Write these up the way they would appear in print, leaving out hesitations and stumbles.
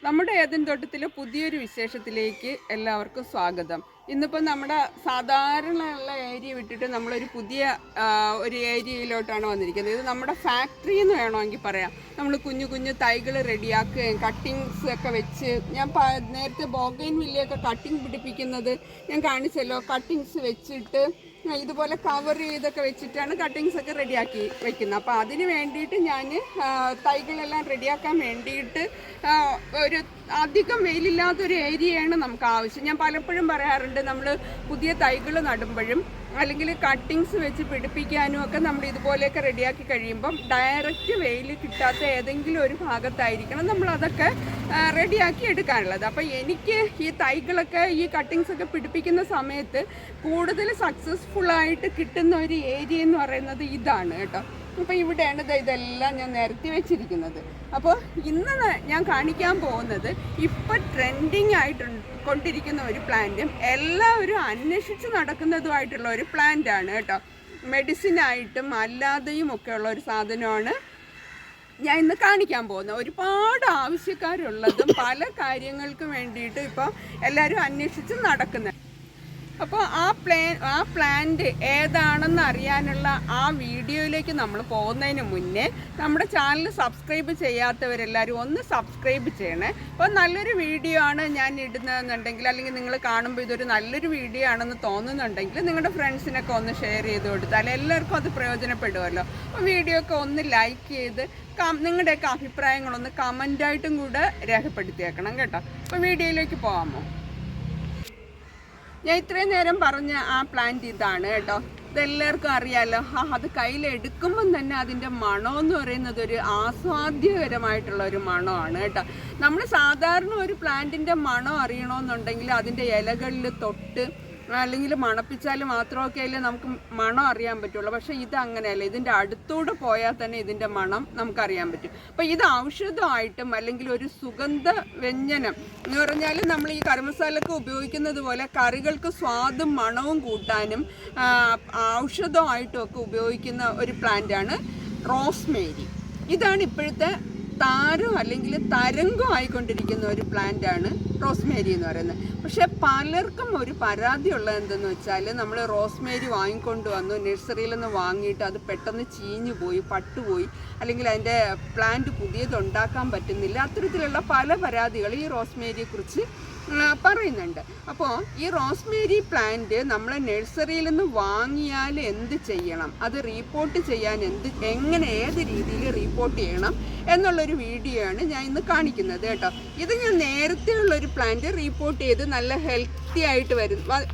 നമ്മുടെ ഏദൻ തോട്ടത്തിലെ പുതിയൊരു വിശേഷത്തിലേക്ക് എല്ലാവർക്കും സ്വാഗതം. ഇന്നിപ്പോൾ നമ്മുടെ സാധാരണയുള്ള ഏരിയ വിട്ടിട്ട് നമ്മളൊരു പുതിയ ഒരു ഏരിയയിലോട്ടാണ് വന്നിരിക്കുന്നത്. ഇത് നമ്മുടെ ഫാക്ടറി എന്ന് വേണമെങ്കിൽ പറയാം. നമ്മൾ കുഞ്ഞു കുഞ്ഞു തൈകൾ റെഡിയാക്കുകയും കട്ടിങ്സ് ഒക്കെ വെച്ച് ഞാൻ നേരത്തെ ബോഗൈൻ വില്ലയൊക്കെ കട്ടിങ് പിടിപ്പിക്കുന്നത് ഞാൻ കാണിച്ചല്ലോ. കട്ടിങ്സ് വെച്ചിട്ട് ഇതുപോലെ കവർ ചെയ്തൊക്കെ വെച്ചിട്ടാണ് കട്ടിങ്സ് ഒക്കെ റെഡിയാക്കി വെക്കുന്നത്. അപ്പോൾ അതിന് വേണ്ടിയിട്ട് ഞാൻ തൈകളെല്ലാം റെഡിയാക്കാൻ വേണ്ടിയിട്ട് ഒരു അധികം വെയിലില്ലാത്തൊരു ഏരിയയാണ് നമുക്ക് ആവശ്യം. ഞാൻ പലപ്പോഴും പറയാറുണ്ട്, നമ്മൾ പുതിയ തൈകൾ നടുമ്പോഴും അല്ലെങ്കിൽ കട്ടിങ്സ് വെച്ച് പിടിപ്പിക്കാനും ഒക്കെ നമ്മൾ ഇതുപോലെയൊക്കെ റെഡിയാക്കി കഴിയുമ്പം ഡയറക്റ്റ് വെയിൽ കിട്ടാത്ത ഏതെങ്കിലും ഒരു ഭാഗത്തായിരിക്കണം നമ്മൾ അതൊക്കെ റെഡിയാക്കി എടുക്കാനുള്ളത്. അപ്പോൾ എനിക്ക് ഈ തൈകളൊക്കെ ഈ കട്ടിങ്സ് ഒക്കെ പിടിപ്പിക്കുന്ന സമയത്ത് കൂടുതൽ സക്സസ്ഫുള്ളായിട്ട് കിട്ടുന്ന ഒരു ഏരിയ എന്ന് പറയുന്നത് ഇതാണ് കേട്ടോ. അപ്പോൾ ഇവിടെയാണ് ഇതെല്ലാം ഞാൻ നിരത്തി വെച്ചിരിക്കുന്നത്. അപ്പോൾ ഇന്ന് ഞാൻ കാണിക്കാൻ പോകുന്നത് ഇപ്പോൾ ട്രെൻഡിങ് ആയിട്ട് കൊണ്ടിരിക്കുന്ന ഒരു പ്ലാന്റും എല്ലാവരും അന്വേഷിച്ച് നടക്കുന്നതുമായിട്ടുള്ള ഒരു പ്ലാന്റാണ് കേട്ടോ. മെഡിസിനായിട്ടും അല്ലാതെയും ഒക്കെ ഉള്ള ഒരു സാധനമാണ് ഞാൻ ഇന്ന് കാണിക്കാൻ പോകുന്നത്. ഒരുപാട് ആവശ്യക്കാരുള്ളതും പല കാര്യങ്ങൾക്ക് വേണ്ടിയിട്ട് ഇപ്പോൾ എല്ലാവരും അന്വേഷിച്ച് നടക്കുന്നത്. അപ്പോൾ ആ പ്ലാന്റ് ഏതാണെന്ന് അറിയാനുള്ള ആ വീഡിയോയിലേക്ക് നമ്മൾ പോകുന്നതിന് മുന്നേ നമ്മുടെ ചാനൽ സബ്സ്ക്രൈബ് ചെയ്യാത്തവരെല്ലാവരും ഒന്ന് സബ്സ്ക്രൈബ് ചെയ്യണേ. അപ്പോൾ നല്ലൊരു വീഡിയോ ആണ് ഞാൻ ഇടുന്നതെന്നുണ്ടെങ്കിൽ, അല്ലെങ്കിൽ നിങ്ങൾ കാണുമ്പോൾ ഇതൊരു നല്ലൊരു വീഡിയോ ആണെന്ന് തോന്നുന്നുണ്ടെങ്കിൽ നിങ്ങളുടെ ഫ്രണ്ട്സിനൊക്കെ ഒന്ന് ഷെയർ ചെയ്ത് കൊടുത്താൽ എല്ലാവർക്കും അത് പ്രയോജനപ്പെടുമല്ലോ. അപ്പോൾ വീഡിയോ ഒക്കെ ഒന്ന് ലൈക്ക് ചെയ്ത് നിങ്ങളുടെയൊക്കെ അഭിപ്രായങ്ങളൊന്ന് കമൻ്റായിട്ടും കൂടെ രേഖപ്പെടുത്തിയേക്കണം കേട്ടോ. അപ്പോൾ വീഡിയോയിലേക്ക് പോകാമോ? ഞാൻ ഇത്രയും നേരം പറഞ്ഞ ആ പ്ലാന്റ് ഇതാണ് കേട്ടോ. ഇതെല്ലാവർക്കും അറിയാമല്ലോ. അത് കയ്യിലെടുക്കുമ്പം തന്നെ അതിൻ്റെ മണമെന്ന് പറയുന്നത് ഒരു ആസ്വാദ്യകരമായിട്ടുള്ള ഒരു മണമാണ് കേട്ടോ. നമ്മൾ സാധാരണ ഒരു പ്ലാന്റിൻ്റെ മണം അറിയണമെന്നുണ്ടെങ്കിൽ അതിൻ്റെ ഇലകളിൽ തൊട്ട് അല്ലെങ്കിൽ മണപ്പിച്ചാൽ മാത്രമൊക്കെ അല്ലേ നമുക്ക് മണം അറിയാൻ പറ്റുള്ളൂ. പക്ഷേ ഇത് അങ്ങനെയല്ല. ഇതിൻ്റെ അടുത്തൂടെ പോയാൽ തന്നെ ഇതിൻ്റെ മണം നമുക്കറിയാൻ പറ്റും. അപ്പോൾ ഇത് ഔഷധമായിട്ടും അല്ലെങ്കിൽ ഒരു സുഗന്ധ വ്യഞ്ജനം എന്ന് പറഞ്ഞാൽ നമ്മൾ ഈ കറി മസാലയൊക്കെ ഉപയോഗിക്കുന്നത് പോലെ കറികൾക്ക് സ്വാദും മണവും കൂട്ടാനും ഔഷധമായിട്ടും ഒക്കെ ഉപയോഗിക്കുന്ന ഒരു പ്ലാന്റാണ് റോസ്മേരി. ഇതാണ് ഇപ്പോഴത്തെ താരം അല്ലെങ്കിൽ തരംഗം ആയിക്കൊണ്ടിരിക്കുന്ന ഒരു പ്ലാന്റാണ് റോസ്മേരി എന്ന് പറയുന്നത്. പക്ഷേ പലർക്കും ഒരു പരാതി ഉള്ളത് എന്തെന്ന് വെച്ചാൽ, നമ്മൾ റോസ്മേരി വാങ്ങിക്കൊണ്ട് വന്നു നഴ്സറിയിൽ നിന്ന് വാങ്ങിയിട്ട് അത് പെട്ടെന്ന് ചീഞ്ഞു പോയി, പട്ടുപോയി, അല്ലെങ്കിൽ അതിൻ്റെ പ്ലാന്റ് പുതിയതുണ്ടാക്കാൻ പറ്റുന്നില്ല. അത്തരത്തിലുള്ള പല പരാതികൾ ഈ റോസ്മേരിയെക്കുറിച്ച് പറയുന്നുണ്ട്. അപ്പോൾ ഈ റോസ്മേരി പ്ലാന്റ് നമ്മൾ നഴ്സറിയിൽ നിന്ന് വാങ്ങിയാൽ എന്ത് ചെയ്യണം, അത് റീപ്പോർട്ട് ചെയ്യാൻ എങ്ങനെ ഏത് രീതിയിൽ റിപ്പോർട്ട് ചെയ്യണം എന്നുള്ളൊരു വീഡിയോ ആണ് ഞാൻ ഇന്ന് കാണിക്കുന്നത് കേട്ടോ. ഇത് ഞാൻ നേരത്തെ ഉള്ളൊരു പ്ലാന്റ് റിപ്പോർട്ട് ചെയ്ത് നല്ല ഹെൽത്തി ആയിട്ട്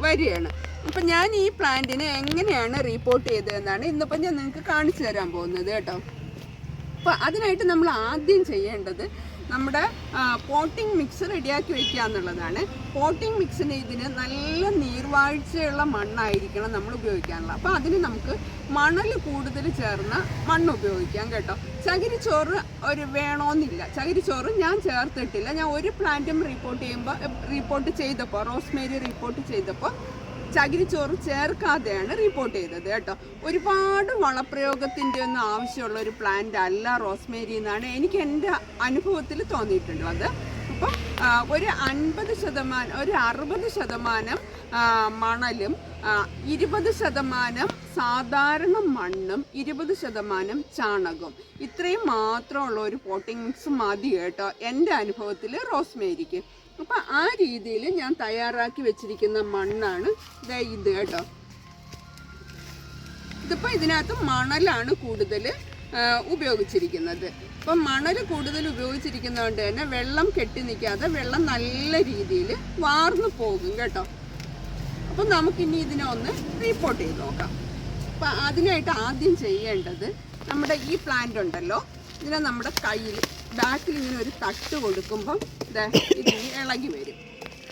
വരികയാണ്. അപ്പം ഞാൻ ഈ പ്ലാന്റിനെ എങ്ങനെയാണ് റിപ്പോർട്ട് ചെയ്തതെന്നാണ് ഇന്നിപ്പം ഞാൻ നിങ്ങൾക്ക് കാണിച്ചു തരാൻ പോകുന്നത് കേട്ടോ. അപ്പോൾ അതിനായിട്ട് നമ്മൾ ആദ്യം ചെയ്യേണ്ടത് നമ്മുടെ പോട്ടിംഗ് മിക്സ് റെഡിയാക്കി വയ്ക്കുക എന്നുള്ളതാണ്. പോട്ടിംഗ് മിക്സിന് ഇതിന് നല്ല നീർവാഴ്ചയുള്ള മണ്ണായിരിക്കണം നമ്മൾ ഉപയോഗിക്കാനുള്ളത്. അപ്പോൾ അതിന് നമുക്ക് മണൽ കൂടുതൽ ചേർന്ന മണ്ണ് ഉപയോഗിക്കാം കേട്ടോ. ചകിരിച്ചോറ് വേണമെന്നില്ല. ചകിരിച്ചോറ് ഞാൻ ചേർത്തിട്ടില്ല. ഞാൻ ഒരു പ്ലാന്റും റിപ്പോർട്ട് ചെയ്തപ്പോൾ റോസ്മേരി റിപ്പോർട്ട് ചെയ്തപ്പോൾ ചകിരിച്ചോറ് ചേർക്കാതെയാണ് റിപ്പോർട്ട് ചെയ്തത് കേട്ടോ. ഒരുപാട് വളപ്രയോഗത്തിൻ്റെ ഒന്നും ആവശ്യമുള്ള ഒരു പ്ലാന്റ് അല്ല റോസ്മേരി എന്നാണ് എനിക്ക് എൻ്റെ അനുഭവത്തിൽ തോന്നിയിട്ടുള്ളത്. അപ്പം ഒരു 60% മണലും 20% സാധാരണ മണ്ണും 20% ചാണകവും, ഇത്രയും മാത്രമുള്ള ഒരു പോട്ടിംഗ് മിക്സ് മതി കേട്ടോ എൻ്റെ അനുഭവത്തിൽ റോസ്മേരിക്ക്. അപ്പം ആ രീതിയിൽ ഞാൻ തയ്യാറാക്കി വെച്ചിരിക്കുന്ന മണ്ണാണ് ഇത് കേട്ടോ. ഇതിപ്പോൾ ഇതിനകത്ത് മണലാണ് കൂടുതൽ ഉപയോഗിച്ചിരിക്കുന്നത്. അപ്പം മണൽ കൂടുതൽ ഉപയോഗിച്ചിരിക്കുന്നതുകൊണ്ട് തന്നെ വെള്ളം കെട്ടി നിൽക്കാതെ വെള്ളം നല്ല രീതിയിൽ വാർന്നു പോകും കേട്ടോ. അപ്പം നമുക്കിനി ഇതിനെ ഒന്ന് റിപ്പോർട്ട് ചെയ്ത് നോക്കാം. അപ്പം അതിനായിട്ട് ആദ്യം ചെയ്യേണ്ടത്, നമ്മുടെ ഈ പ്ലാന്റ് ഉണ്ടല്ലോ, ഇതിനെ നമ്മുടെ കയ്യിൽ ബാക്കിൽ ഇങ്ങനെ ഒരു തട്ട് കൊടുക്കുമ്പം ഇത് ഇളകി വരും.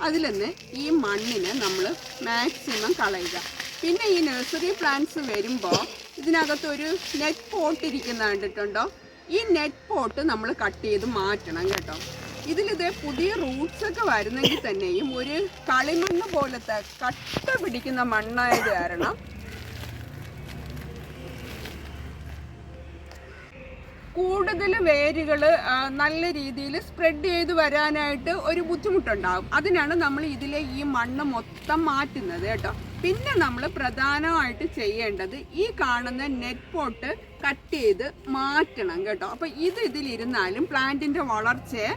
അതിൽ നിന്ന് ഈ മണ്ണിനെ നമ്മൾ മാക്സിമം കളയുക. പിന്നെ ഈ നഴ്സറി പ്ലാന്റ്സ് വരുമ്പോൾ ഇതിനകത്തൊരു നെറ്റ് പോട്ട് ഇരിക്കുന്ന കണ്ടിട്ടുണ്ടോ? ഈ നെറ്റ് പോട്ട് നമ്മൾ കട്ട് ചെയ്ത് മാറ്റണം കേട്ടോ. ഇതിലിത് പുതിയ റൂട്ട്സൊക്കെ വരുന്നെങ്കിൽ തന്നെയും ഒരു കളിമണ്ണ് പോലത്തെ കട്ട പിടിക്കുന്ന മണ്ണായത് കാരണം കൂടുതൽ വേരുകൾ നല്ല രീതിയിൽ സ്പ്രെഡ് ചെയ്ത് വരാനായിട്ട് ഒരു ബുദ്ധിമുട്ടുണ്ടാകും. അതിനാണ് നമ്മൾ ഇതിലെ ഈ മണ്ണ് മൊത്തം മാറ്റുന്നത് കേട്ടോ. പിന്നെ നമ്മൾ പ്രധാനമായിട്ട് ചെയ്യേണ്ടത് ഈ കാണുന്ന നെറ്റ് പോട്ട് കട്ട് ചെയ്ത് മാറ്റണം കേട്ടോ. അപ്പോൾ ഇതിലിരുന്നാലും പ്ലാന്റിൻ്റെ വളർച്ചയെ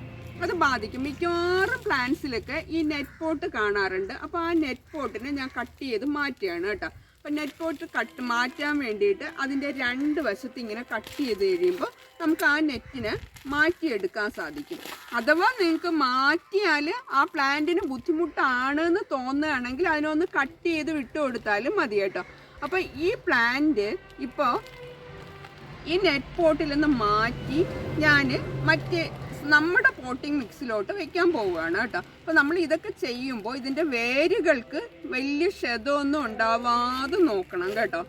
അത് ബാധിക്കും. മിക്കവാറും പ്ലാന്റ്സിലൊക്കെ ഈ നെറ്റ് പോട്ട് കാണാറുണ്ട്. അപ്പോൾ ആ നെറ്റ് പോട്ടിനെ ഞാൻ കട്ട് ചെയ്ത് മാറ്റുകയാണ് കേട്ടോ. അപ്പോൾ നെറ്റ് പോട്ട് മാറ്റാൻ വേണ്ടിയിട്ട് അതിൻ്റെ 2 വശത്ത് ഇങ്ങനെ കട്ട് ചെയ്ത് കഴിയുമ്പോൾ നമുക്ക് ആ നെറ്റിനെ മാറ്റിയെടുക്കാൻ സാധിക്കും. അഥവാ നിങ്ങൾക്ക് മാറ്റിയാൽ ആ പ്ലാന്റിന് ബുദ്ധിമുട്ടാണെന്ന് തോന്നുകയാണെങ്കിൽ അതിനൊന്ന് കട്ട് ചെയ്ത് വിട്ടു കൊടുത്താലും മതി കേട്ടോ. അപ്പോൾ ഈ പ്ലാന്റ് ഇപ്പോൾ ഈ നെറ്റ് പോട്ടിൽ നിന്ന് മാറ്റി ഞാൻ മറ്റേ നമ്മുടെ പോട്ടിംഗ് മിക്സിലോട്ട് വെക്കാൻ പോവുകയാണ് കേട്ടോ. അപ്പോൾ നമ്മൾ ഇതൊക്കെ ചെയ്യുമ്പോൾ ഇതിൻ്റെ വേരുകൾക്ക് വലിയ ക്ഷതമൊന്നും ഉണ്ടാവാതെ നോക്കണം കേട്ടോ.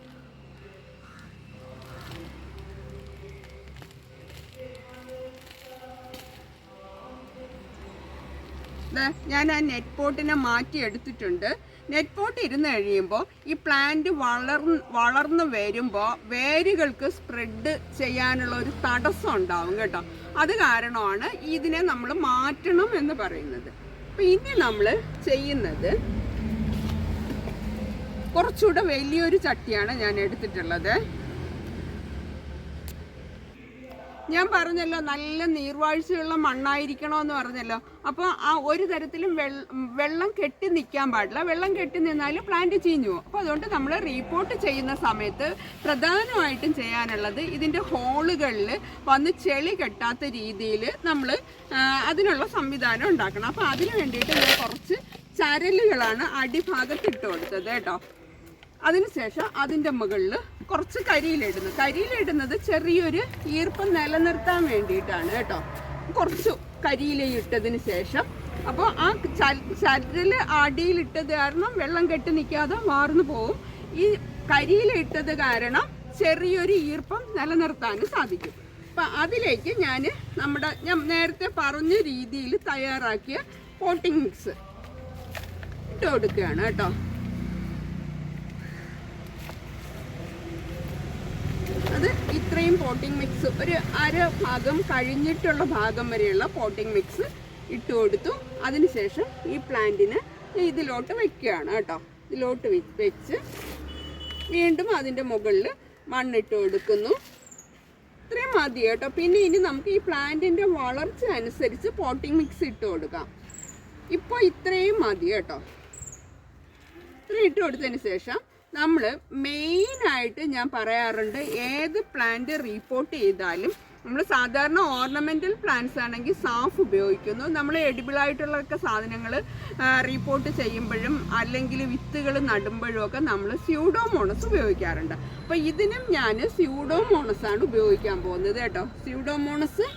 ഞാൻ ആ നെറ്റ് പോട്ടിനെ മാറ്റി എടുത്തിട്ടുണ്ട്. നെറ്റ് പോട്ട് ഇരുന്ന് കഴിയുമ്പോൾ ഈ പ്ലാന്റ് വളർന്ന് വരുമ്പോൾ വേരുകൾക്ക് സ്പ്രെഡ് ചെയ്യാനുള്ള ഒരു തടസ്സം ഉണ്ടാവും കേട്ടോ. അത് കാരണമാണ് ഇതിനെ നമ്മൾ മാറ്റണം എന്ന് പറയുന്നത്. അപ്പം ഇനി നമ്മൾ ചെയ്യുന്നത് കുറച്ചുകൂടെ വലിയൊരു ചട്ടിയാണ് ഞാൻ എടുത്തിട്ടുള്ളത്. ഞാൻ പറഞ്ഞല്ലോ നല്ല നീർവാഴ്ചയുള്ള മണ്ണായിരിക്കണമെന്ന് പറഞ്ഞല്ലോ. അപ്പോൾ ആ ഒരു തരത്തിലും വെള്ളം കെട്ടി നിൽക്കാൻ പാടില്ല. വെള്ളം കെട്ടി നിന്നാൽ പ്ലാന്റ് ചീഞ്ഞു പോകും. അപ്പോൾ അതുകൊണ്ട് നമ്മൾ റീപോർട്ട് ചെയ്യുന്ന സമയത്ത് പ്രധാനമായിട്ടും ചെയ്യാനുള്ളത് ഇതിൻ്റെ ഹോളുകളിൽ വന്ന് ചെളി കെട്ടാത്ത രീതിയിൽ നമ്മൾ അതിനുള്ള സംവിധാനം ഉണ്ടാക്കണം. അപ്പോൾ അതിന് വേണ്ടിയിട്ട് ഞാൻ കുറച്ച് ചരലുകളാണ് അടിഭാഗത്ത് ഇട്ട് കൊടുത്തത് കേട്ടോ. അതിനുശേഷം അതിൻ്റെ മുകളിൽ കുറച്ച് കരിയിലിടുന്നത് ചെറിയൊരു ഈർപ്പം നിലനിർത്താൻ വേണ്ടിയിട്ടാണ് കേട്ടോ. കുറച്ച് കരിയില ഇട്ടതിന് ശേഷം അപ്പോൾ ആ ചരല് അടിയിലിട്ടത് കാരണം വെള്ളം കെട്ടി നിൽക്കാതെ വാർന്നു പോവും. ഈ കരിയില ഇട്ടത് കാരണം ചെറിയൊരു ഈർപ്പം നിലനിർത്താനും സാധിക്കും. അപ്പം അതിലേക്ക് ഞാൻ നേരത്തെ പറഞ്ഞ രീതിയിൽ തയ്യാറാക്കിയ പോട്ടിംഗ് മിക്സ് ഇട്ട് കൊടുക്കുകയാണ് കേട്ടോ. അത് ഇത്രയും പോട്ടിംഗ് മിക്സ് ഒരു അര ഭാഗം കഴിഞ്ഞിട്ടുള്ള ഭാഗം വരെയുള്ള പോട്ടിംഗ് മിക്സ് ഇട്ട് കൊടുത്തു. അതിനുശേഷം ഈ പ്ലാന്റിനെ ഇതിലോട്ട് വെക്കുകയാണ് കേട്ടോ. ഇതിലോട്ട് വെച്ച് വീണ്ടും അതിൻ്റെ മുകളിൽ മണ്ണിട്ട് കൊടുക്കുന്നു. ഇത്രയും മതി കേട്ടോ. പിന്നെ ഇനി നമുക്ക് ഈ പ്ലാന്റിൻ്റെ വളർച്ച അനുസരിച്ച് പോട്ടിംഗ് മിക്സ് ഇട്ട് കൊടുക്കാം. ഇപ്പോൾ ഇത്രയും മതി കേട്ടോ. ഇത്രയും ഇട്ട് കൊടുത്തതിന് ശേഷം നമ്മൾ മെയിനായിട്ട് ഞാൻ പറയാറുണ്ട്, ഏത് പ്ലാന്റ് റീപോർട്ട് ചെയ്താലും നമ്മൾ സാധാരണ ഓർണമെൻ്റൽ പ്ലാന്റ്സ് ആണെങ്കിൽ സാഫ് ഉപയോഗിക്കുന്നു. നമ്മൾ എഡിബിളായിട്ടുള്ളൊക്കെ സാധനങ്ങൾ റീപോർട്ട് ചെയ്യുമ്പോഴും അല്ലെങ്കിൽ വിത്തുകൾ നടുമ്പോഴും ഒക്കെ നമ്മൾ സ്യൂഡോമോണസ് ഉപയോഗിക്കാറുണ്ട്. അപ്പോൾ ഇതിനും ഞാൻ സ്യൂഡോമോണസാണ് ഉപയോഗിക്കാൻ പോകുന്നത് കേട്ടോ. സ്യൂഡോമോണസ്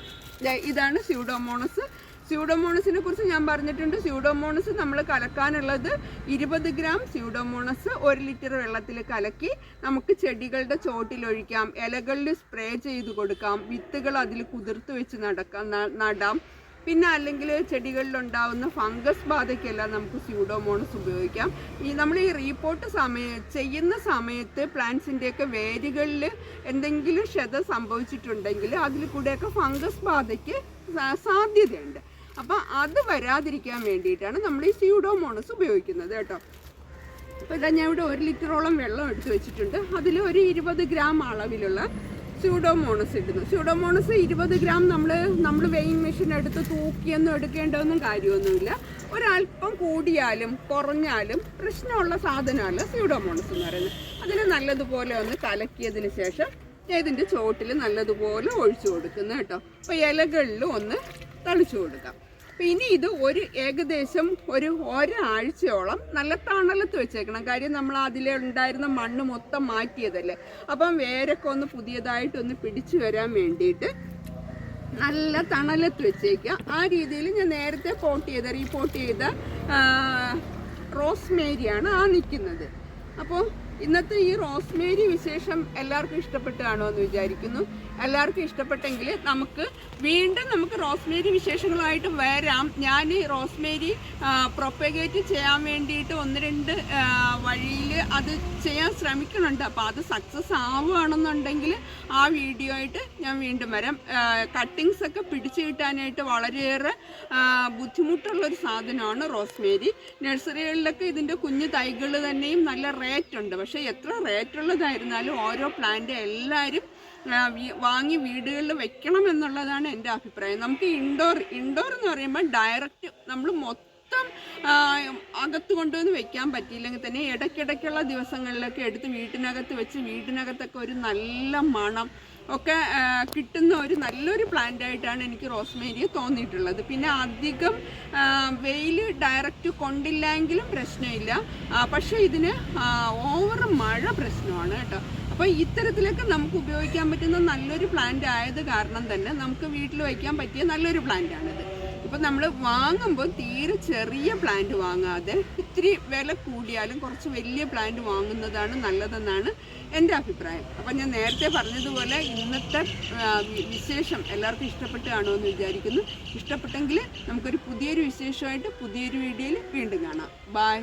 ഇതാണ് സ്യൂഡോമോണസ്. സ്യൂഡോമോണസിനെ കുറിച്ച് ഞാൻ പറഞ്ഞിട്ടുണ്ട്. സ്യൂഡോമോണസ് നമ്മൾ കലക്കാനുള്ളത് 20 ഗ്രാം സ്യൂഡോമോണസ് 1 ലിറ്റർ വെള്ളത്തിൽ കലക്കി നമുക്ക് ചെടികളുടെ ചോട്ടിലൊഴിക്കാം, ഇലകളിൽ സ്പ്രേ ചെയ്ത് കൊടുക്കാം, വിത്തുകൾ അതിൽ കുതിർത്ത് വെച്ച് നടാം. പിന്നെ അല്ലെങ്കിൽ ചെടികളിലുണ്ടാവുന്ന ഫംഗസ് ബാധയ്ക്കെല്ലാം നമുക്ക് സ്യൂഡോമോണസ് ഉപയോഗിക്കാം. നമ്മൾ ഈ റീപോർട്ട് ചെയ്യുന്ന സമയത്ത് പ്ലാന്റ്സിൻ്റെയൊക്കെ വേരുകളിൽ എന്തെങ്കിലും ക്ഷത സംഭവിച്ചിട്ടുണ്ടെങ്കിൽ അതിൽ കൂടെയൊക്കെ ഫംഗസ് ബാധയ്ക്ക് സാധ്യതയുണ്ട്. അപ്പം അത് വരാതിരിക്കാൻ വേണ്ടിയിട്ടാണ് നമ്മൾ ഈ സ്യൂഡോമോണസ് ഉപയോഗിക്കുന്നത് കേട്ടോ. അപ്പോൾ ഇതാ ഞാൻ ഇവിടെ 1 ലിറ്ററോളം വെള്ളം എടുത്ത് വെച്ചിട്ടുണ്ട്. അതിൽ ഒരു 20 ഗ്രാം അളവിലുള്ള സ്യൂഡോമോണസ് ഇടുന്നു. സ്യൂഡോമോണസ് 20 ഗ്രാം നമ്മൾ വെയിങ് മെഷീൻ എടുത്ത് തൂക്കിയൊന്നും എടുക്കേണ്ടതൊന്നും കാര്യമൊന്നുമില്ല. ഒരല്പം കൂടിയാലും കുറഞ്ഞാലും പ്രശ്നമുള്ള സാധനമല്ല സ്യൂഡോമോണസ് എന്ന് പറയുന്നത്. അതിന് നല്ലതുപോലെ ഒന്ന് കലക്കിയതിന് ശേഷം ഇതിൻ്റെ ചോട്ടിൽ നല്ലതുപോലെ ഒഴിച്ചു കൊടുക്കുന്നു കേട്ടോ. അപ്പോൾ ഇലകളിൽ ഒന്ന് തളിച്ചു കൊടുക്കാം. അപ്പോൾ ഇനി ഇത് ഏകദേശം ഒരാഴ്ചയോളം നല്ല തണലത്ത് വെച്ചേക്കണം. കാര്യം നമ്മൾ അതിലുണ്ടായിരുന്ന മണ്ണ് മൊത്തം മാറ്റിയതല്ലേ. അപ്പം വേരൊക്കെ ഒന്ന് പുതിയതായിട്ടൊന്ന് പിടിച്ചു വരാൻ വേണ്ടിയിട്ട് നല്ല തണലത്ത് വെച്ചേക്കുക. ആ രീതിയിൽ ഞാൻ നേരത്തെ റീപോർട്ട് ചെയ്ത റോസ്മേരിയാണ് നിൽക്കുന്നത്. അപ്പോൾ ഇന്നത്തെ ഈ റോസ്മേരി വിശേഷം എല്ലാവർക്കും ഇഷ്ടപ്പെട്ട് കാണുമെന്ന് വിചാരിക്കുന്നു. എല്ലാവർക്കും ഇഷ്ടപ്പെട്ടെങ്കിൽ നമുക്ക് റോസ്മേരി വിശേഷങ്ങളുമായിട്ട് വരാം. ഞാൻ ഈ റോസ്മേരി പ്രൊപ്പഗേറ്റ് ചെയ്യാൻ വേണ്ടിയിട്ട് 1-2 വഴിയിൽ അത് ചെയ്യാൻ ശ്രമിക്കുന്നുണ്ട്. അപ്പോൾ അത് സക്സസ് ആവുകയാണെന്നുണ്ടെങ്കിൽ ആ വീഡിയോ ആയിട്ട് ഞാൻ വീണ്ടും വരാം. കട്ടിങ്സ് ഒക്കെ പിടിച്ചു കിട്ടാനായിട്ട് വളരെയേറെ ബുദ്ധിമുട്ടുള്ളൊരു സാധനമാണ് റോസ്മേരി. നഴ്സറികളിലൊക്കെ ഇതിൻ്റെ കുഞ്ഞു തൈകൾ തന്നെയും നല്ല റേറ്റ് ഉണ്ട്. പക്ഷേ എത്ര റേറ്റുള്ളതായിരുന്നാലും ഓരോ പ്ലാന്റ് എല്ലാവരും വാങ്ങി വീടുകളിൽ വെക്കണം എന്നുള്ളതാണ് എൻ്റെ അഭിപ്രായം. നമുക്ക് ഇൻഡോർ എന്ന് പറയുമ്പോൾ ഡയറക്റ്റ് നമ്മൾ മൊത്തം അകത്ത് കൊണ്ടുവന്ന് വെക്കാൻ പറ്റിയില്ലെങ്കിൽ തന്നെ ഇടയ്ക്കിടയ്ക്കുള്ള ദിവസങ്ങളിലൊക്കെ എടുത്ത് വീട്ടിനകത്ത് വെച്ച് വീട്ടിനകത്തൊക്കെ ഒരു നല്ല മണം ഒക്കെ കിട്ടുന്ന ഒരു നല്ലൊരു പ്ലാന്റായിട്ടാണ് എനിക്ക് റോസ്മേരിയെ തോന്നിയിട്ടുള്ളത്. പിന്നെ അധികം വെയിൽ ഡയറക്റ്റ് കൊണ്ടില്ലെങ്കിലും പ്രശ്നമില്ല. പക്ഷേ ഇതിന് ഓവർ മഴ പ്രശ്നമാണ് കേട്ടോ. അപ്പോൾ ഇത്തരത്തിലൊക്കെ നമുക്ക് ഉപയോഗിക്കാൻ പറ്റുന്ന നല്ലൊരു പ്ലാന്റ് ആയത് കാരണം തന്നെ നമുക്ക് വീട്ടിൽ വയ്ക്കാൻ പറ്റിയ നല്ലൊരു പ്ലാന്റാണിത്. ഇപ്പം നമ്മൾ വാങ്ങുമ്പോൾ തീരെ ചെറിയ പ്ലാന്റ് വാങ്ങാതെ ഇത്തിരി വില കൂടിയാലും കുറച്ച് വലിയ പ്ലാന്റ് വാങ്ങുന്നതാണ് നല്ലതെന്നാണ് എൻ്റെ അഭിപ്രായം. അപ്പം ഞാൻ നേരത്തെ പറഞ്ഞതുപോലെ ഇന്നത്തെ വിശേഷം എല്ലാവർക്കും ഇഷ്ടപ്പെട്ട് കാണുമെന്ന് വിചാരിക്കുന്നു. ഇഷ്ടപ്പെട്ടെങ്കിൽ നമുക്കൊരു പുതിയൊരു വിശേഷമായിട്ട് പുതിയൊരു വീഡിയോയിൽ വീണ്ടും കാണാം. ബൈ.